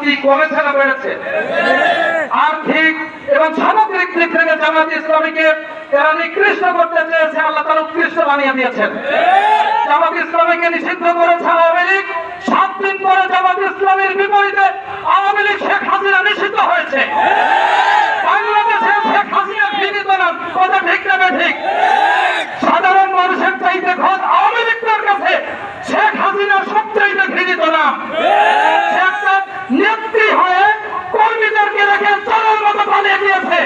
কি কমেছে না বেড়েছে? আর্থিক এবং সামগ্রিক দিক থেকে জামাত ইসলামীকে এরা নিকৃষ্ট করতে চেয়েছে, আল্লাহ তাআলা উৎকৃষ্ট বানিয়ে দিয়েছেন। জামাত ইসলামীকে নিষিদ্ধ করেছে আওয়ামী লীগ, 7 দিন পরে জামাত ইসলামীর বিপরীতে আওয়ামী লীগ শেখ হাসিনা নিষিদ্ধ হয়েছে। বাংলাদেশে শেখ হাসিনা ঘৃণিত নাম, কথা ঠিক না ঠিক? সাধারণ মানুষের চাইতে খোঁজ আওয়ামী লীগের কাছে শেখ হাসিনা সবচাইতে ঘৃণিত নাম। একটা নেত্রী হয়ে কর্মীদেরকে রেখে চলার মতো পালিয়ে গিয়েছে,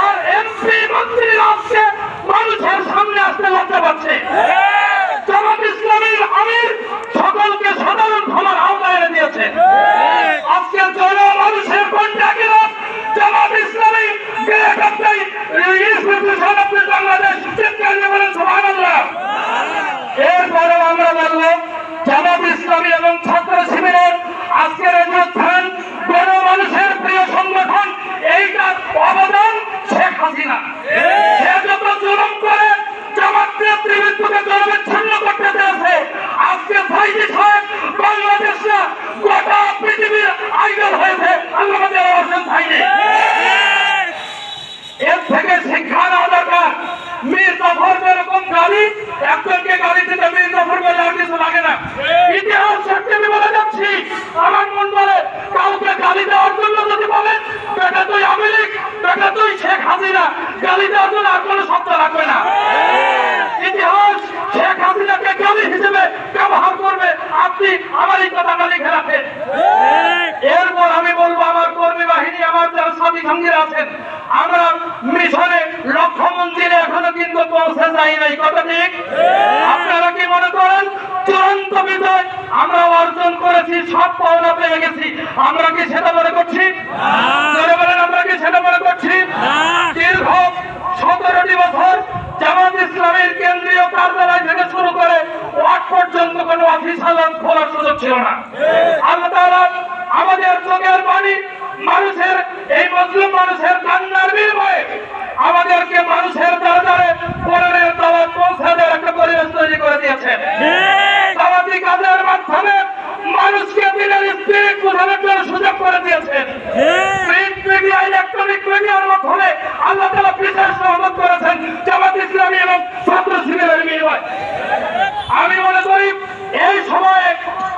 আর এমপি মন্ত্রীরা আজকে মানুষের সামনে আসতে লজ্জা পাচ্ছে। জামাত ইসলামীর আমির সকলকে সাধারণ ক্ষমার আওতায় এনে দিয়েছে। আজকে জন মানুষের কন্ট্যাক্টেরা জামাত ইসলামী বাংলাদেশ সুবহানাল্লাহ। এরপরেও আমরা বলবো জামাত ইসলামী এবং ছাত্র শিবিরের আজকের এই উত্থান গণ মানুষের প্রিয় সংগঠন, এইটার অবদান শেখ হাসিনা। সে যত জুলুম করে জামাত নেতৃবৃন্দকে জনবিচ্ছিন্ন করতে চেয়েছে, আজকে ভাইজি সাহেব বাংলাদেশরা গোটা পৃথিবীর আইডল হয়েছে আল্লামা দেওয়ার হোসেন ভাইজি। এর থেকে শিক্ষা নেওয়া দরকার। মীর জাফর যেরকম গালি, একজনকে গালি দিতে মীর জাফর বলে আর কিছু লাগে না। ইতিহাস সাক্ষী আমি বলে যাচ্ছি, আমার মন বলে কাউকে গালি দেওয়ার জন্য যদি বলেন বেটা তুই আওয়ামী লীগ, বেটা তুই শেখ হাসিনা, গালি দেওয়ার জন্য আর কোনো শব্দ রাখবে না। ইতিহাস শেখ হাসিনাকে গালি হিসেবে ব্যবহার করবে, আপনি আমার এই কথাটা লিখে রাখেন। এরপর আমি বলবো আমার কর্মী বাহিনী, আমার যারা সাথী সঙ্গীরা আছেন, আমরা মিশনে লক্ষ্য মন্দিরে এখনো কিন্তু পৌঁছে যাই নাই, কথা ঠিক? আপনারা কি মনে করেন চূড়ান্ত বিজয় আমরা অর্জন করেছি, সব পাওনা পেয়ে গেছি? আমরা কি সেটা মনে করছি? বলেন আমরা কি সেটা মনে করছি? দীর্ঘ 17টি বছর জামাত ইসলামীর কেন্দ্রীয় কার্যালয় থেকে শুরু করে ওয়ার্ড পর্যন্ত কোনো অফিস খোলার সুযোগ ছিল না। আল্লাহ তাআলা আমাদের চোখের পানি, মানুষের এই মজলুম মানুষের কান্নার বিনিময়ে আমাদেরকে মানুষের দ্বারে দ্বারে কোরআনের দাওয়াত পৌঁছে দেওয়ার একটা পরিবেশ তৈরি করে দিয়েছেন। দাওয়াতি কাজের মাধ্যমে মানুষকে দিনের স্পিরিট বোঝানোর জন্য সুযোগ করে দিয়েছেন। প্রিন্ট মিডিয়া, ইলেকট্রনিক মিডিয়ার মাধ্যমে আল্লাহ তাআলা বিশেষ রহমত করেছেন জামাত ইসলামী এবং ছাত্র শিবিরের বিনিময়ে। আমি মনে করি এই সময়ে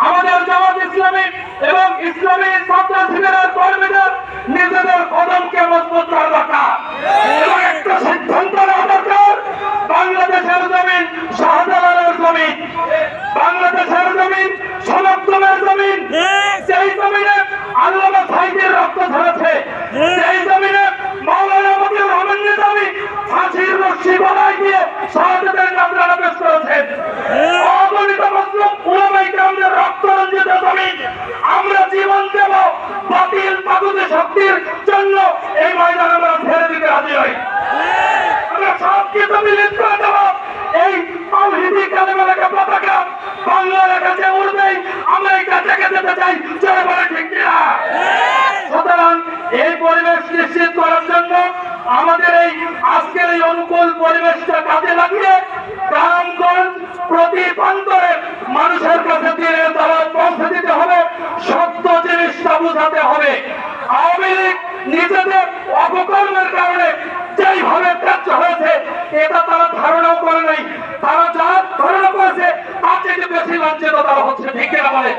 আমাদের জামাত ইসলামী এবং ইসলামী ছাত্র শিবিরের কর্মীদের নিজেদের কদমকে মজবুত করা দরকার এবং একটা সিদ্ধান্ত নেওয়া দরকার। বাংলাদেশের জমিন শাহজালালের জমিন, বাংলাদেশের জমিন সমাজের জমিন, সেই জমিনে আল্লামা সাইদির রক্ত ঝরেছে, সেই জমিনে মাওলানা মতিউর রহমান নিজামী ফাঁসির রশি গলায় দিয়ে শাহাদাতের নাজরানা পেশ করেছেন। অগণিত মুসলিম উলামায়ে কেরামের রক্ত রঞ্জিত জমিন, আমরা জীবন দেব বাতিল তাগুতি শক্তির জন্য। এই ময়দানে আমরা ছেড়ে দিতে রাজি হই, আমরা সব কিছু বিলীন করে দেব। এই তাওহীদি কালেমা লেখা পতাকা বাংলার কাছে উড়বেই, আমরা এটা দেখে যেতে চাই, জোরে বলে ঠিক কিনা? সুতরাং এই পরিবেশ নিশ্চিত করার জন্য আমাদের এই আজকের এই অনুকূল পরিবেশটা কাজে লাগিয়ে গ্রামগঞ্জ প্রতি প্রান্তরে মানুষের কাছে দিনের দাওয়াত পৌঁছে দিতে হবে, সত্য জিনিসটা বোঝাতে হবে। আওয়ামী লীগ নিজেদের অপকর্মের কারণে যেইভাবে ত্যায্য হয়েছে এটা তারা ধারণাও করে নাই। তারা যা ধারণা করেছে তার থেকে বেশি লাঞ্ছিত তারা হচ্ছে, ঠিক না বলে?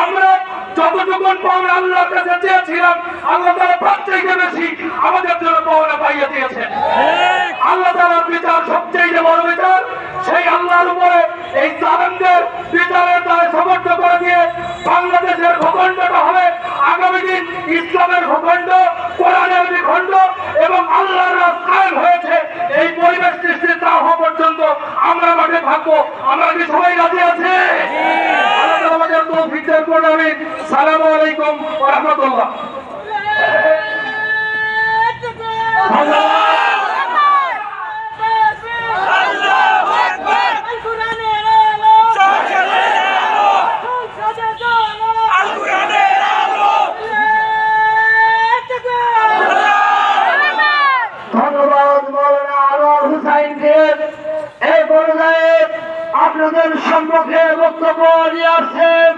আমরা যতটুকুন পাওনা আল্লাহর কাছে চেয়েছিলাম, আল্লাহ তাআলা তার থেকে বেশি আমাদের জন্য পাওনা পাইয়ে দিয়েছেন। আল্লাহ তাআলার বিচার সবচেয়ে বড় বিচার, সেই আল্লাহর উপরে এই জালেমদের বিচারের দায় সমর্থ করে দিয়ে বাংলাদেশের ভূখণ্ডটা হবে আগামী দিন ইসলামের ভূখণ্ড, কোরআনের ভূখণ্ড এবং আল্লাহর রাজ কায়েম হয়েছে। এই পরিবেশ নিশ্চিত না হওয়া পর্যন্ত আমরা মাঠে থাকবো। আমরা কি সবাই রাজি আছে? আল্লাহ আমাদের তৌফিক দান করুন। আমিন। আসসালামু আলাইকুম ওয়া রাহমাতুল্লাহ। আপনাদের সম্মুখে বক্তব্য নিয়ে আসছেন